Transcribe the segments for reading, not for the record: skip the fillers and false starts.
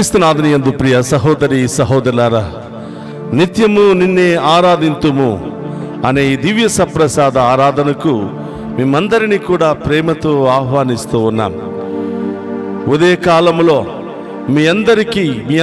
క్రీస్తునాథుని యందు ప్రియ సహోదరి సహోదరులారా, నిత్యము నిన్నే ఆరాధింతుము అనే ఈ దివ్య సప్రసాద ఆరాధనకు మిమ్మందరినీ కూడా ప్రేమతో ఆహ్వానిస్తూ ఉన్నాం. ఉదయకాలములో మీ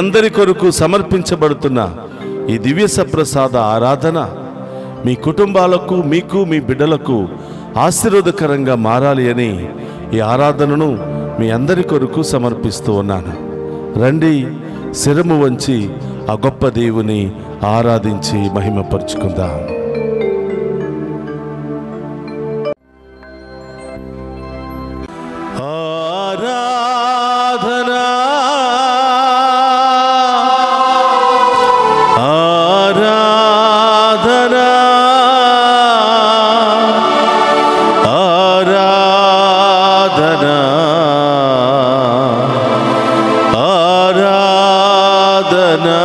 అందరి కొరకు సమర్పించబడుతున్న ఈ దివ్య సప్రసాద ఆరాధన మీ కుటుంబాలకు, మీకు, మీ బిడ్డలకు ఆశీర్వాదకరంగా మారాలి అని ఈ ఆరాధనను మీ అందరి కొరకు సమర్పిస్తూ ఉన్నాను. రండి, శిరము వంచి ఆ గొప్ప దేవుని ఆరాధించి మహిమపరుచుకుందాం. ఆరాధనా ఆరాధనా ఆరాధనా ఆరాధనా.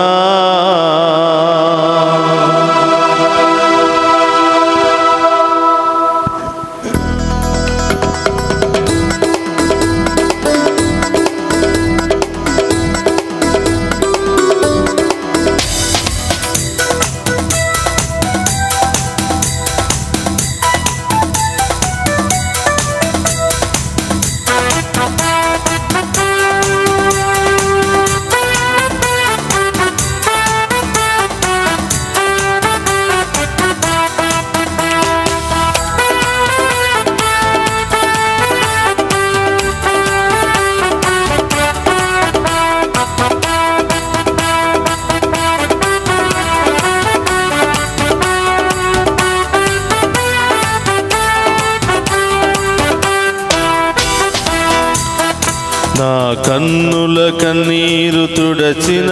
నా కన్నుల కన్నీరు తుడచిన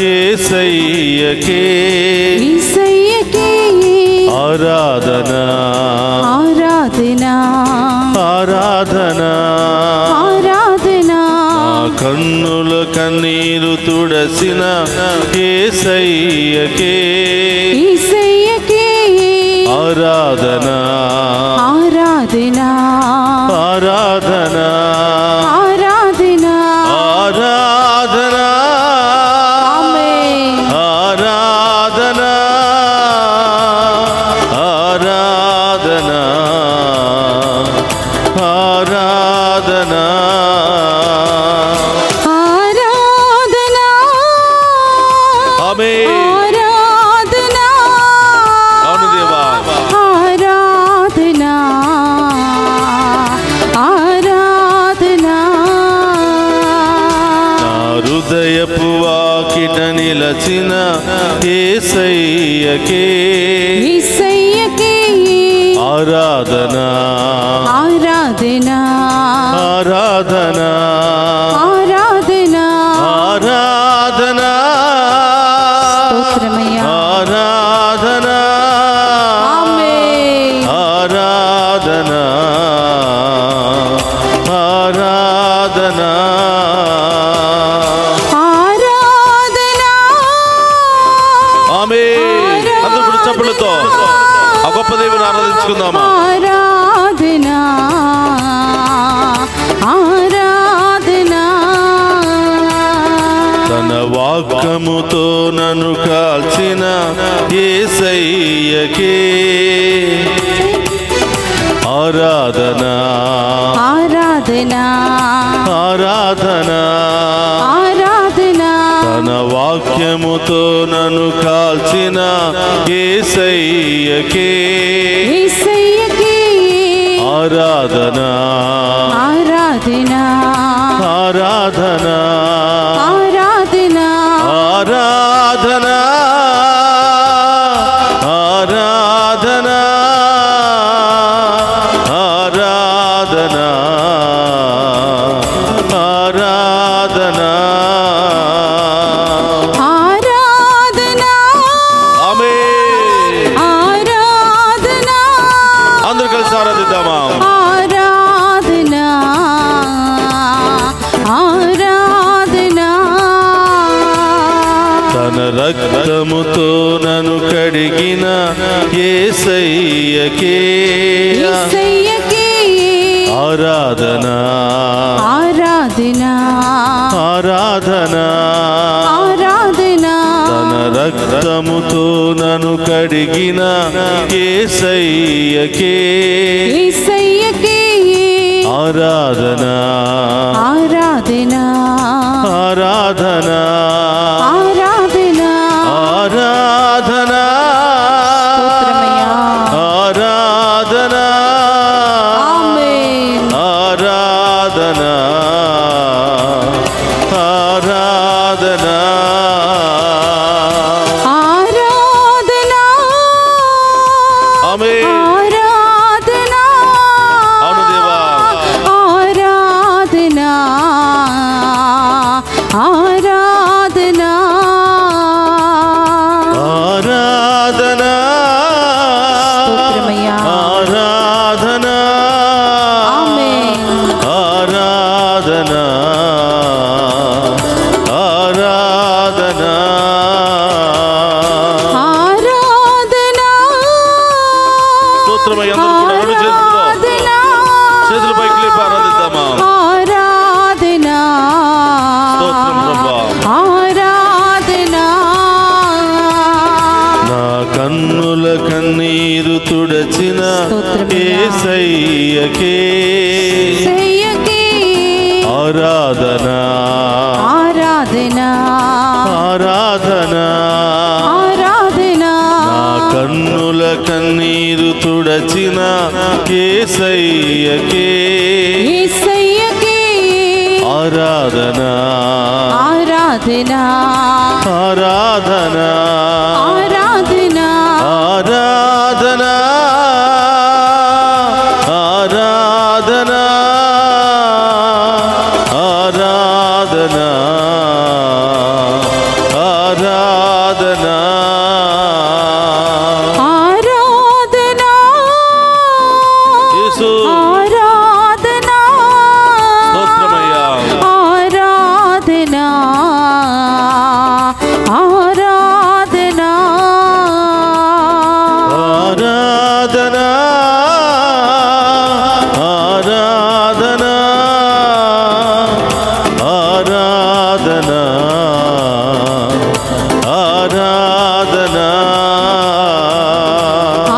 యేసయ్యకే ఆరాధనా ఆరాధనా ఆరాధనా ఆరాధనా. నా కన్నుల కన్నీరు తుడచిన యేసయ్యకే ఆరాధనా ఆరాధనా ఆరాధనా ఆరాధనా ఆరాధనా ఆరాధనా ఆరాధనా ఆరాధనా ఆరాధనా. ఆమేన్. ఆరాధనా అవును దేవా. ఆరాధనా ఆరాధనా. నా హృదయపు వాకిట నిలచిన యేసయ్యకే ఆరాధనా ఆరాధనా ఆరాధనా ఆరాధనా. ఆరాధనా స్తోత్రమయ్యా. ఆరాధనా ఆమేన్. ఆరాధనా ఆరాధనా ఆరాధనా. ఆమేన్. అందరూ కూడా చప్పట్లతో ఆ గొప్ప దేవుని ఆరాధించుకుందామా. ఆరాధనా ఆరాధనా. తన వాక్యముతో నన్ను కాల్చిన యేసయ్యకే ఆరాధనా ఆరాధనా ఆరాధనా ఆరాధనా. తన వాక్యముతో నన్ను కాల్చిన యేసయ్యకే ఆరాధనా ఆరాధనా ఆరాధనా ఆరాధనా ఆరాధనా ఆరాధనా ఆరాధనా ఆరాధనా ఆరాధనా. ఆమేన్. ఆరాధనా అందరూ కలిసి ఆరాధిద్దామా. ఆరాధనా ఆరాధనా. తన రక్తముతో నన్ను కడిగిన యేసయ్యకే ఆరాధనా ఆరాధన ఆరాధన తన రక్తముతో నన్ను కడిగిన యేసయ్యకే యేసయ్యకే ఆరాధన ఆరాధన ఆరాధన ఆరాధన ఆరాధన ఆరాధన ఆమేన్ ఆరాధన ఆరాధన ఆరాధన ఆమేన్ ఆరాధన అవును దేవా ఆరాధన ఆరాధన ఆరాధన స్తోత్రమయ్యా ఆరాధన ఆమేన్ ఆరాధన ఆరాధన ఆరాధన స్తోత్రమయ్య అందరూ కూడా రెండు చేతులు పైకి లేపి ఆరాధిద్దామా ఆరాధన స్తోత్రం ప్రభువా ఆరాధన నా కన్నుల కన్నీరు తుడచిన యేసయ్యకే యేసయ్యకే ఆరాధన ఆరాధన ఆరాధన ఆరాధన నా కన్నుల కన్నీరు తుడచిన యేసయ్యకే యేసయ్యకే ఆరాధన ఆరాధన ఆరాధన ఆరాధన ఆరాధన ఆరాధన ఆరాధన ఆరాధన ఆరాధన యేసు ఆరాధన స్తోత్రమయ్యా ఆరాధన ఆరాధన ఆరాధన ఆరాధన ఆరాధన ఆరాధన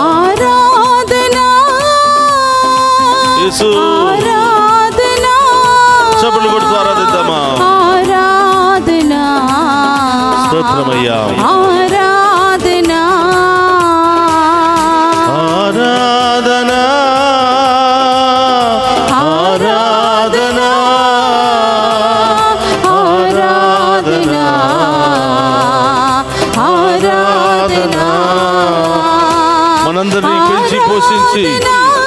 ఆరాధన యేసు ఆరాధన చప్పట్లు కొడుతూ ఆరాధిద్దామా ఆరాధన స్తోత్రమయ్యా ఆరాధన ఆరాధన ఆరాధన ఆరాధన ఆరాధన మనందరినీ పెంచి పోషించి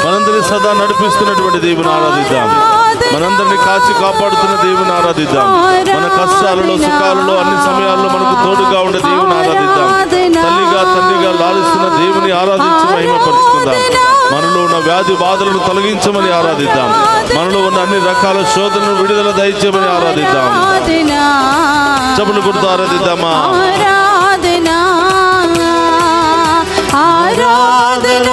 మనందరినీ సదా నడిపిస్తున్నటువంటి దేవుని ఆరాధిద్దాం. మనందరినీ కాచి కాపాడుతున్న దేవుని ఆరాధిద్దాం. మన కష్టాలలో సుఖాలలో అన్ని సమయాల్లో మనకు తోడుగా ఉండే దేవుని ఆరాధిద్దాం. తల్లిగా తండ్రిగా లాలిస్తున్న దేవుని ఆరాధించి మహిమపరుచుకుందాం. మనలో ఉన్న వ్యాధి బాధలను తొలగించమని ఆరాధిద్దాం. మనలో ఉన్న అన్ని రకాల శోధనను విడుదల దయచేయమని ఆరాధిద్దాం. చప్పులు కొడుతూ ఆరాధిద్దామా ఆరాధన ఆరాధన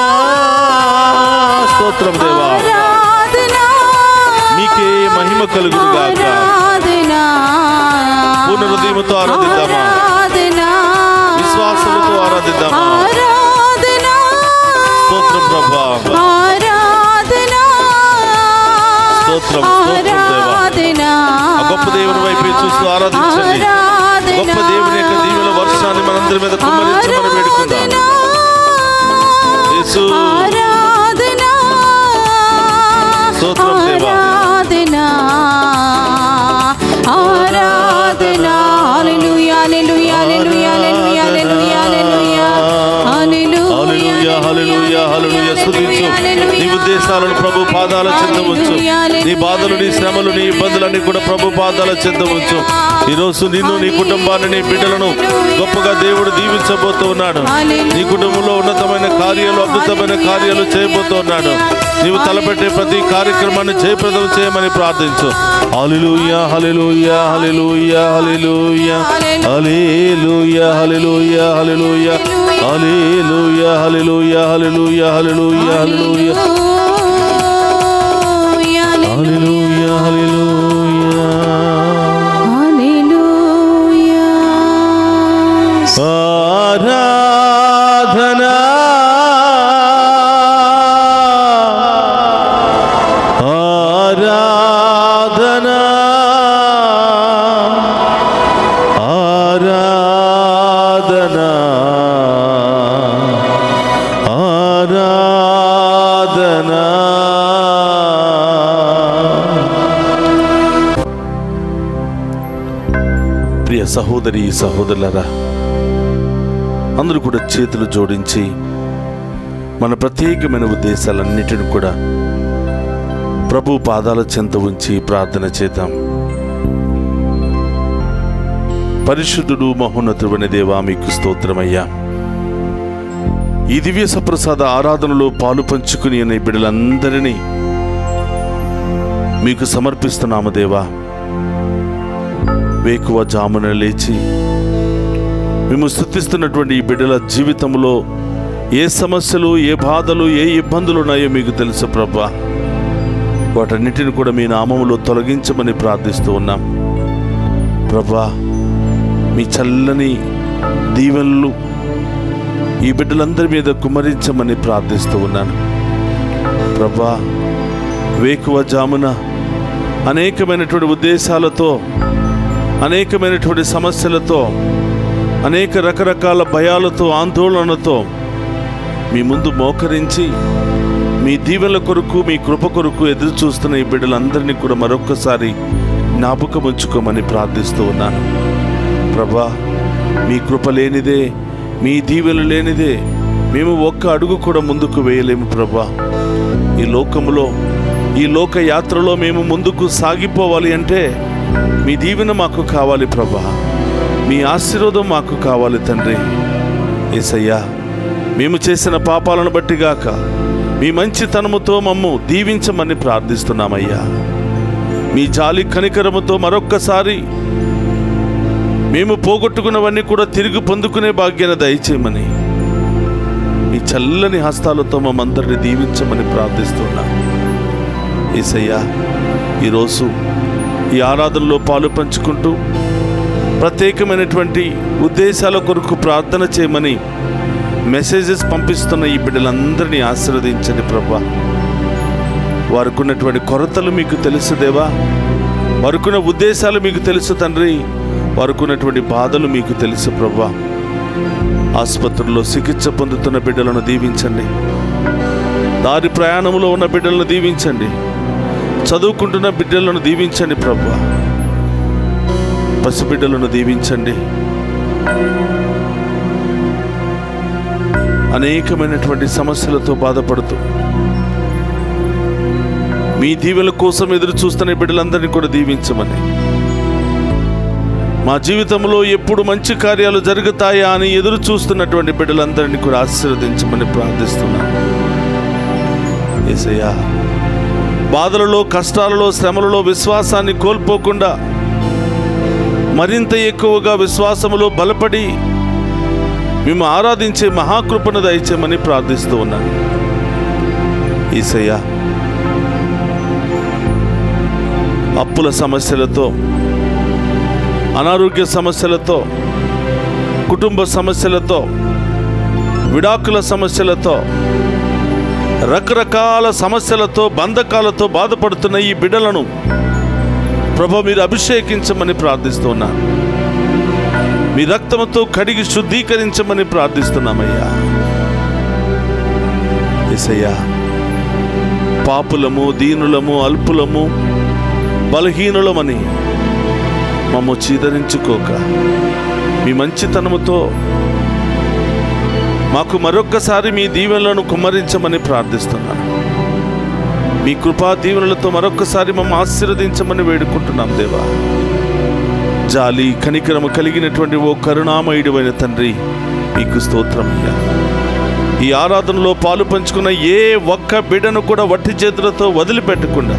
స్తోత్రం దేవా ఆరాధన మీకే మహిమ కలుగును గాక. ఆరాధన పూర్ణ హృదయముతో ఆరాధిద్దామా ఆరాధన విశ్వాసముతో ఆరాధిద్దామా ఆరాధన స్తోత్రం ప్రభా ఆరాధన స్తోత్రం స్తోత్రం దేవా ఆ గొప్ప దేవుని వైపు చూస్తూ ఆరాధించండి. గొప్ప దేవుని యొక్క దీవెన వర్షాన్ని మనందరి మీద కుమ్మరించమని వేడుకుందాం. యేసు ఆరాధన స్తోత్రం దేవా ఆరాధన ఆరాధన హల్లెలూయా హల్లెలూయా హల్లెలూయా హల్లెలూయా హల్లెలూయా హల్లెలూయా హల్లెలూయా హల్లెలూయా స్తుతించు. నీ ఉద్దేశాలను ప్రభు పాదాల చెంత ఉంచు. నీ బాధలు నీ శ్రమలు నీ ఇబ్బందులన్నీ కూడా ప్రభు పాదాల చెంత ఉంచు. ఈరోజు నిన్ను నీ కుటుంబాన్ని నీ బిడ్డలను గొప్పగా దేవుడు దీవించబోతూ ఉన్నాడు. నీ కుటుంబంలో ఉన్నతమైన కార్యాలు అద్భుతమైన కార్యాలు చేయబోతూ ఉన్నాడు. నీవు తలపెట్టే ప్రతి కార్యక్రమాన్ని జయప్రదం చేయమని ప్రార్థించు. హల్లెలూయా హల్లెలూయా హల్లెలూయా హల్లెలూయా హల్లెలూయా హల్లెలూయా హల్లెలూయా హల్లెలూయా హల్లెలూయా హల్లెలూయా హల్లెలూయా హల్లెలూయా హల్లెలూయా హల్లెలూయా ఆరాధనా ఆరాధనా ఆరాధనా ఆరాధనా. ప్రియ సహోదరి సహోదరులారా, అందరూ కూడా చేతులు జోడించి మన ప్రత్యేకమైన ఉద్దేశాలన్నిటిని కూడా ప్రభు పాదాల చెంత ఉంచి ప్రార్థన చేద్దాం. పరిశుద్ధుడు మహోన్నతుడైన దేవా, మీకు స్తోత్రమయ్యా. ఈ దివ్య సప్రసాద ఆరాధనలో పాలు పంచుకుని అనే బిడ్డలందరినీ మీకు సమర్పిస్తున్నాము దేవా. వేకువ జామున లేచి మేము స్తుతిస్తున్నటువంటి ఈ బిడ్డల జీవితంలో ఏ సమస్యలు, ఏ బాధలు, ఏ ఇబ్బందులు ఉన్నాయో మీకు తెలుసు ప్రభా. వాటన్నిటిని కూడా మీ నామములో తొలగించమని ప్రార్థిస్తూ ఉన్నాం ప్రభా. మీ చల్లని దీవెనలు ఈ బిడ్డలందరి మీద కుమ్మరించమని ప్రార్థిస్తూ ఉన్నాను ప్రభా. వేకువ జామున అనేకమైనటువంటి ఉద్దేశాలతో, అనేకమైనటువంటి సమస్యలతో, అనేక రకరకాల భయాలతో, ఆందోళనతో మీ ముందు మోకరించి మీ దీవెనల కొరకు, మీ కృప కొరకు ఎదురు చూస్తున్న ఈ బిడ్డలందరినీ కూడా మరొక్కసారి జ్ఞాపకం ఉంచుకోమని ప్రార్థిస్తూ ఉన్నాను ప్రభా. మీ కృప లేనిదే, మీ దీవెనలు లేనిదే మేము ఒక్క అడుగు కూడా ముందుకు వేయలేము ప్రభా. ఈ లోకములో, ఈ లోక యాత్రలో మేము ముందుకు సాగిపోవాలి అంటే మీ దీవెన మాకు కావాలి ప్రభా. మీ ఆశీర్వాదం మాకు కావాలి తండ్రి. యేసయ్యా, మేము చేసిన పాపాలను బట్టి గాక మీ మంచితనముతో మమ్ము దీవించమని ప్రార్థిస్తున్నామయ్యా. మీ జాలి కనికరముతో మరొక్కసారి మేము పోగొట్టుకున్నవన్నీ కూడా తిరిగి పొందుకునే భాగ్యాన్ని దయచేయమని మీ చల్లని హస్తాలతో మమ్మందరిని దీవించమని ప్రార్థిస్తున్నా యేసయ్యా. ఈరోజు ఈ ఆరాధనలో పాలు పంచుకుంటూ ప్రత్యేకమైనటువంటి ఉద్దేశాల కొరకు ప్రార్థన చేయమని మెసేజెస్ పంపిస్తున్న ఈ బిడ్డలందరినీ ఆశీర్వదించండి ప్రభా. వారికి ఉన్నటువంటి కొరతలు మీకు తెలుసు దేవా. వారికున్న ఉద్దేశాలు మీకు తెలుసు తండ్రి. వారికి ఉన్నటువంటి బాధలు మీకు తెలుసు ప్రభా. ఆసుపత్రుల్లో చికిత్స పొందుతున్న బిడ్డలను దీవించండి. దారి ప్రయాణంలో ఉన్న బిడ్డలను దీవించండి. చదువుకుంటున్న బిడ్డలను దీవించండి ప్రభా. పసిబిడ్డలను దీవించండి. అనేకమైనటువంటి సమస్యలతో బాధపడుతూ మీ దీవెనల కోసం ఎదురు చూస్తున్న బిడ్డలందరినీ కూడా దీవించమని, మా జీవితంలో ఎప్పుడు మంచి కార్యాలు జరుగుతాయా అని ఎదురు చూస్తున్నటువంటి బిడ్డలందరినీ కూడా ఆశీర్వదించమని ప్రార్థిస్తున్నాను యేసయ్యా. బాధలలో, కష్టాలలో, శ్రమలలో విశ్వాసాన్ని కోల్పోకుండా మరింత ఎక్కువగా విశ్వాసములో బలపడి మేము ఆరాధించే మహాకృపను దయచేయమని ప్రార్థిస్తూ ఉన్నాను యేసయ్యా. అప్పుల సమస్యలతో, అనారోగ్య సమస్యలతో, కుటుంబ సమస్యలతో, విడాకుల సమస్యలతో, రకరకాల సమస్యలతో, బంధకాలతో బాధపడుతున్న ఈ బిడ్డలను ప్రభు మీరు అభిషేకించమని ప్రార్థిస్తున్నాను. మీ రక్తంతో కడిగి శుద్ధీకరించమని ప్రార్థిస్తున్నామయ్యా యేసయ్యా. పాపులము, దీనులము, అల్పులము, బలహీనులమని మమ్ము చీదరించుకోక మీ మంచితనముతో మాకు మరొక్కసారి మీ దీవెనలను కుమ్మరించమని ప్రార్థిస్తున్నాను. మీ కృపా దీవెనలతో మరొక్కసారి మమ్మ ఆశీర్వదించమని వేడుకుంటున్నాం దేవా. జాలి కనికరము కలిగినటువంటి ఓ కరుణామయుడైన తండ్రి, మీకు స్తోత్రమయ్యా. ఈ ఆరాధనలో పాలు పంచుకున్న ఏ ఒక్క బిడ్డను కూడా వట్టి చేతులతో వదిలిపెట్టకుండా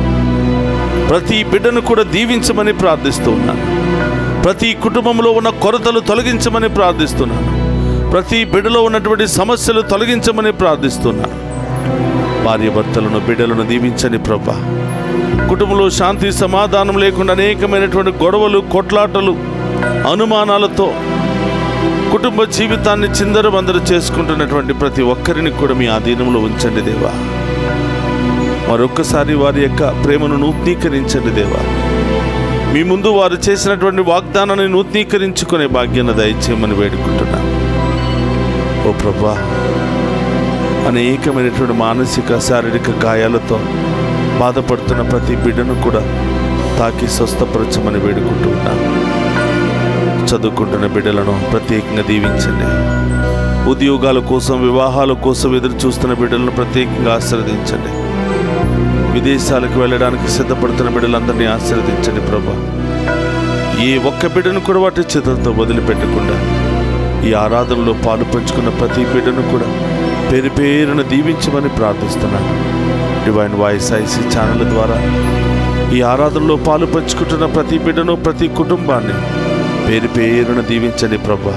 ప్రతి బిడ్డను కూడా దీవించమని ప్రార్థిస్తూ ఉన్నాను. ప్రతి కుటుంబంలో ఉన్న కొరతలు తొలగించమని ప్రార్థిస్తున్నాను. ప్రతి బిడ్డలో ఉన్నటువంటి సమస్యలు తొలగించమని ప్రార్థిస్తున్నాను. భార్య భర్తలను, బిడ్డలను దీవించని ప్రభా. కుటుంబంలో శాంతి సమాధానం లేకుండా అనేకమైనటువంటి గొడవలు, కొట్లాటలు, అనుమానాలతో కుటుంబ జీవితాన్ని చిందరవందర చేసుకుంటున్నటువంటి ప్రతి ఒక్కరిని కూడా మీ ఆధీనంలో ఉంచండి దేవా. మరొక్కసారి వారి యొక్క ప్రేమను నూతనీకరించండి దేవా. మీ ముందు వారు చేసినటువంటి వాగ్దానాన్ని నూతనీకరించుకునే భాగ్యాన్ని దయచేయమని వేడుకుంటున్నాను. ఓ ప్రభా, అనేకమైనటువంటి మానసిక శారీరక గాయాలతో బాధపడుతున్న ప్రతి బిడ్డను కూడా తాకి స్వస్థపరచమని వేడుకుంటూ ఉన్నాను. చదువుకుంటున్న బిడ్డలను ప్రత్యేకంగా దీవించండి. ఉద్యోగాల కోసం, వివాహాల కోసం ఎదురు చూస్తున్న బిడ్డలను ప్రత్యేకంగా ఆశీర్వదించండి. విదేశాలకు వెళ్ళడానికి సిద్ధపడుతున్న బిడ్డలందరినీ ఆశీర్వదించండి ప్రభా. ఏ ఒక్క బిడ్డను కూడా వాటి చేతులతో వదిలిపెట్టకుండా ఈ ఆరాధనలో పాలు పంచుకున్న ప్రతి బిడ్డను కూడా పేరు పేరున దీవించమని ప్రార్థిస్తున్నాను. డివైన్ వాయిస్ ఐసీ ఛానల్ ద్వారా ఈ ఆరాధనలో పాలు పంచుకుంటున్న ప్రతి బిడ్డను, ప్రతి కుటుంబాన్ని పేరు పేరున దీవించండి ప్రభా.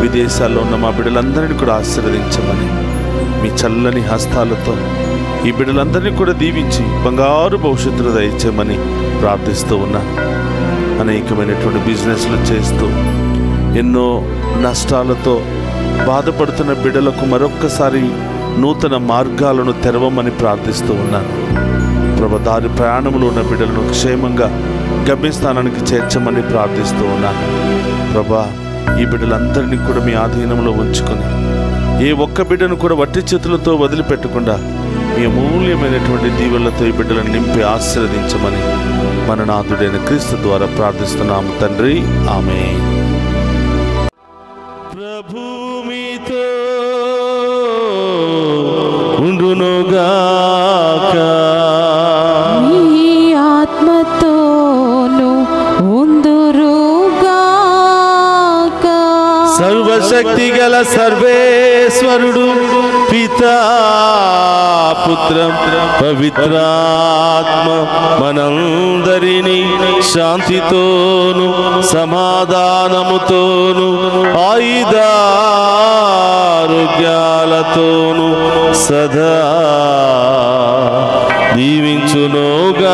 విదేశాల్లో ఉన్న మా బిడ్డలందరినీ కూడా ఆశీర్వదించమని మీ చల్లని హస్తాలతో ఈ బిడ్డలందరినీ కూడా దీవించి బంగారు భవిష్యత్తును దయచేయమని ప్రార్థిస్తూ ఉన్నాను. అనేకమైనటువంటి బిజినెస్లు చేస్తూ ఎన్నో నష్టాలతో బాధపడుతున్న బిడ్డలకు మరొక్కసారి నూతన మార్గాలను తెరవమని ప్రార్థిస్తూ ఉన్నాను ప్రభా. దారి ప్రయాణంలో ఉన్న బిడ్డలను క్షేమంగా గమ్యస్థానానికి చేర్చమని ప్రార్థిస్తూ ఉన్నాను ప్రభా. ఈ బిడ్డలందరినీ కూడా మీ ఆధీనంలో ఉంచుకొని ఏ ఒక్క బిడ్డను కూడా వట్టి చేతులతో వదిలిపెట్టకుండా మీ అమూల్యమైనటువంటి దీవెనలతో ఈ బిడ్డలను నింపి ఆశీర్వదించమని మన నాథుడైన క్రీస్తు ద్వారా ప్రార్థిస్తున్నాము తండ్రి, ఆమేన్. ప్రభు మీతో ఉండునుగాక, మీ ఆత్మతోను ఉందురుగాక. సర్వశక్తి గల సర్వేశ్వరుడు పితా పుత్రం పవిత్రాత్మ మనందరినీ శాంతితోను సమాధానముతోను ఆయుధారోగ్యాలతోను సదా దీవించునుగాక.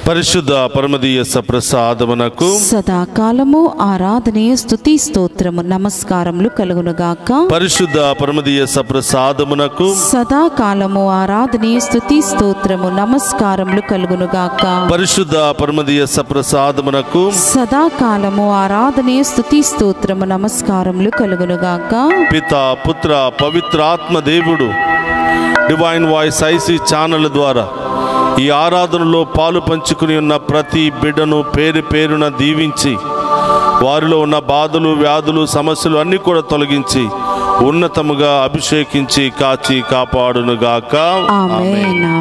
పరిశుద్ధ పరమదీయ సప్రసాదమునకు సదాకాలము ఆరాధనే స్తుతి స్తోత్రము నమస్కారములు కలుగునుగాక. పరిశుద్ధ పరమదీయ సప్రసాదమునకు సదాకాలము ఆరాధనే స్తుతి స్తోత్రము నమస్కారములు కలుగునుగాక. పరిశుద్ధ పరమదీయ సప్రసాదమునకు సదాకాలము ఆరాధనే స్తుతి స్తోత్రము నమస్కారములు కలుగునుగాక. పితా పుత్ర పవిత్రాత్మ దేవుడు డివైన్ వాయిస్ ఐసీ ఛానల్ ద్వారా ఈ ఆరాధనలో పాలు పంచుకుని ఉన్న ప్రతి బిడ్డను పేరు పేరున దీవించి వారిలో ఉన్న బాధలు, వ్యాధులు, సమస్యలు అన్నీ కూడా తొలగించి ఉన్నతముగా అభిషేకించి కాచి కాపాడునుగాక. ఆమేన్.